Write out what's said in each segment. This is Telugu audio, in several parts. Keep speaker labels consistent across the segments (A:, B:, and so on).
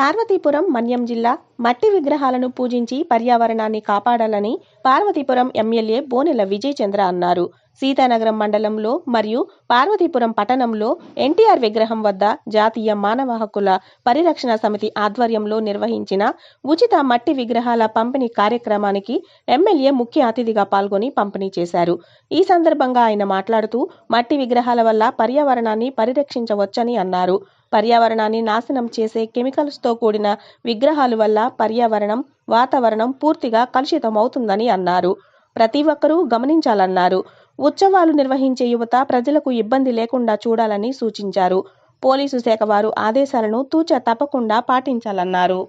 A: పార్వతీపురం మన్యం జిల్లా మట్టి విగ్రహాలను పూజించి పర్యావరణాన్ని కాపాడాలని పార్వతీపురం ఎమ్మెల్యే బోనెల విజయ్ చంద్ర అన్నారు. సీతానగరం మండలంలో మరియు పార్వతీపురం పట్టణంలో ఎన్టీఆర్ విగ్రహం వద్ద జాతీయ మానవ హక్కుల పరిరక్షణ సమితి ఆధ్వర్యంలో నిర్వహించిన ఉచిత మట్టి విగ్రహాల పంపిణీ కార్యక్రమానికి ఎమ్మెల్యే ముఖ్య అతిథిగా పాల్గొని పంపిణీ చేశారు. ఈ సందర్భంగా ఆయన మాట్లాడుతూ మట్టి విగ్రహాల వల్ల పర్యావరణాన్ని పరిరక్షించవచ్చని అన్నారు. పర్యావరణాన్ని నాశనం చేసే కెమికల్స్తో కూడిన విగ్రహాల వల్ల పర్యావరణం, వాతావరణం పూర్తిగా కలుషితమవుతుందని అన్నారు. ప్రతి ఒక్కరూ గమనించాలన్నారు. ఉత్సవాలు నిర్వహించే యువత ప్రజలకు ఇబ్బంది లేకుండా చూడాలని సూచించారు. పోలీసు శాఖ వారు ఆదేశాలను తూచా తప్పకుండా పాటించాలన్నారు.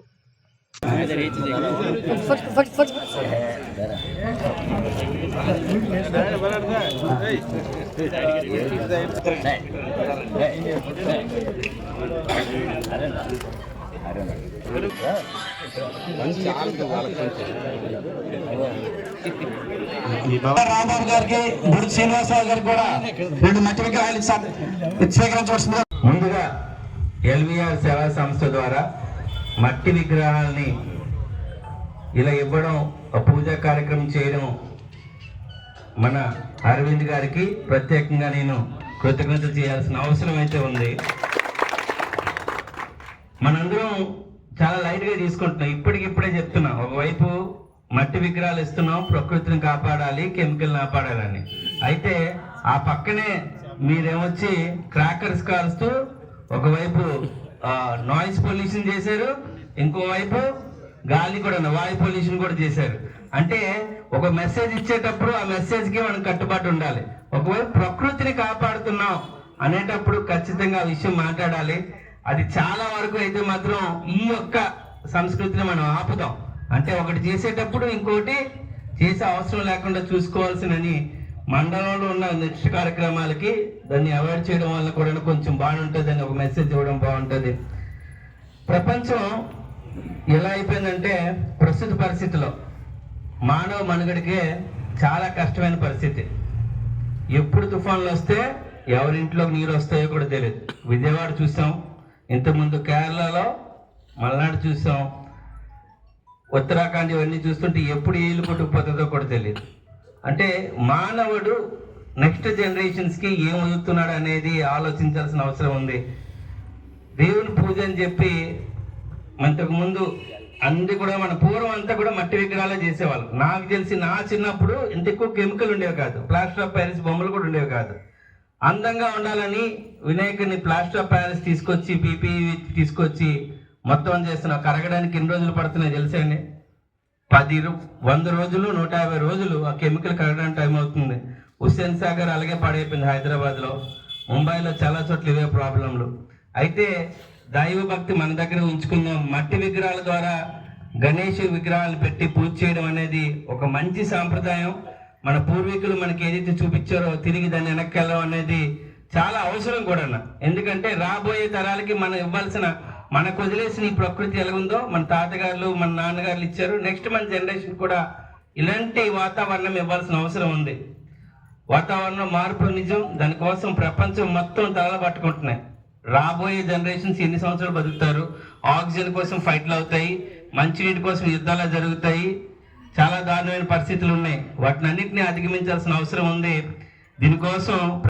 B: రాంబాబు గారికి బుడి శ్రీనివాసరావు గారికి కూడా 2 మట్టి విగ్రహాలు స్వీకరించవలసింది.
C: ముందుగా ఎల్వీఆర్ సేవా సంస్థ ద్వారా మట్టి విగ్రహాలని ఇలా ఇవ్వడం, పూజా కార్యక్రమం చేయడం మన అరవింద్ గారికి ప్రత్యేకంగా నేను కృతజ్ఞతలు చేయాల్సిన అవసరం అయితే ఉంది. మనందరం చాలా లైట్గా తీసుకుంటున్నాం. ఇప్పటికిప్పుడే చెప్తున్నాం, ఒకవైపు మట్టి విగ్రహాలు ఇస్తున్నాం, ప్రకృతిని కాపాడాలి, కెమికల్ని కాపాడాలని. అయితే ఆ పక్కనే మీరేమొచ్చి క్రాకర్స్ కాల్స్తూ ఒకవైపు నాయిస్ పొల్యూషన్ చేశారు, ఇంకోవైపు గాలి కూడా, వాయు పొల్యూషన్ కూడా చేశారు. అంటే ఒక మెసేజ్ ఇచ్చేటప్పుడు ఆ మెసేజ్కి మనం కట్టుబాటు ఉండాలి. ఒకవైపు ప్రకృతిని కాపాడుతున్నాం అనేటప్పుడు ఖచ్చితంగా ఆ విషయం మాట్లాడాలి. అది చాలా వరకు అయితే మాత్రం ఈ యొక్క సంస్కృతిని మనం ఆపుతాం. అంటే ఒకటి చేసేటప్పుడు ఇంకోటి చేసే అవసరం లేకుండా చూసుకోవాల్సినని మండలంలో ఉన్న నెక్స్ట్ కార్యక్రమాలకి దాన్ని అవాయిడ్ చేయడం వల్ల కూడా కొంచెం బాగుంటుంది అని ఒక మెసేజ్ ఇవ్వడం బాగుంటుంది. ప్రపంచం ఎలా అయిపోయిందంటే ప్రస్తుత పరిస్థితిలో మానవ మనుగడికే చాలా కష్టమైన పరిస్థితి. ఎప్పుడు తుఫాన్లు వస్తే ఎవరింట్లో నీరు వస్తాయో కూడా తెలియదు. విజయవాడ చూసాం, ఇంతకుముందు కేరళలో మల్నాడు చూసాం, ఉత్తరాఖండ్ ఇవన్నీ చూస్తుంటే ఎప్పుడు ఏళ్ళు కొట్టుకుపోతుందో కూడా తెలియదు. అంటే మానవుడు నెక్స్ట్ జనరేషన్స్కి ఏం వదులుతున్నాడు అనేది ఆలోచించాల్సిన అవసరం ఉంది. దేవుని పూజ అని చెప్పి అంతకుముందు అన్ని కూడా మన పూర్వం అంతా కూడా మట్టి విగ్రహాలే చేసేవాళ్ళు. నాకు తెలిసి నా చిన్నప్పుడు ఇంత ఎక్కువ కెమికల్ ఉండేవి కాదు, ప్లాస్టర్ ఆఫ్ ప్యారిస్ బొమ్మలు కూడా ఉండేవి కాదు. అందంగా ఉండాలని వినాయకుడిని ప్లాస్టర్ ఆఫ్ ప్యారిస్ తీసుకొచ్చి పీపీ తీసుకొచ్చి మొత్తం చేస్తున్నాం. కరగడానికి ఎన్ని రోజులు పడుతున్నాయి తెలుసండి? 100 రోజులు 150 రోజులు ఆ కెమికల్ కరగడానికి టైం అవుతుంది. హుస్సేన్ సాగర్ అలాగే పాడైపోయింది హైదరాబాద్లో, ముంబైలో చాలా చోట్ల ఇవే ప్రాబ్లంలు. అయితే దైవ భక్తి మన దగ్గర ఉంచుకుందాం. మట్టి విగ్రహాల ద్వారా గణేష్ విగ్రహాలు పెట్టి పూజ చేయడం అనేది ఒక మంచి సాంప్రదాయం. మన పూర్వీకులు మనకి ఏదైతే చూపించారో తిరిగి దాన్ని వెనక్కి వెళ్ళడం అనేది చాలా అవసరం కూడా. ఎందుకంటే రాబోయే తరాలకి మనం ఇవ్వాల్సిన, మనకు వదిలేసిన ఈ ప్రకృతి ఎలాగుందో మన తాతగారులు మన నాన్నగారులు ఇచ్చారు, నెక్స్ట్ మన జనరేషన్ కూడా ఇలాంటి వాతావరణం ఇవ్వాల్సిన అవసరం ఉంది. వాతావరణం మార్పు నిజం, దానికోసం ప్రపంచం మొత్తం తలలు పట్టుకుంటున్నాయి. రాబోయే జనరేషన్స్ ఎన్ని సంవత్సరాలు బతుకుతారు? ఆక్సిజన్ కోసం ఫైట్లు అవుతాయి, మంచినీటి కోసం యుద్ధాలు జరుగుతాయి, చాలా దారుణమైన పరిస్థితులు ఉన్నాయి. వాటిని అన్నింటినీ అధిగమించాల్సిన అవసరం ఉంది. దీనికోసం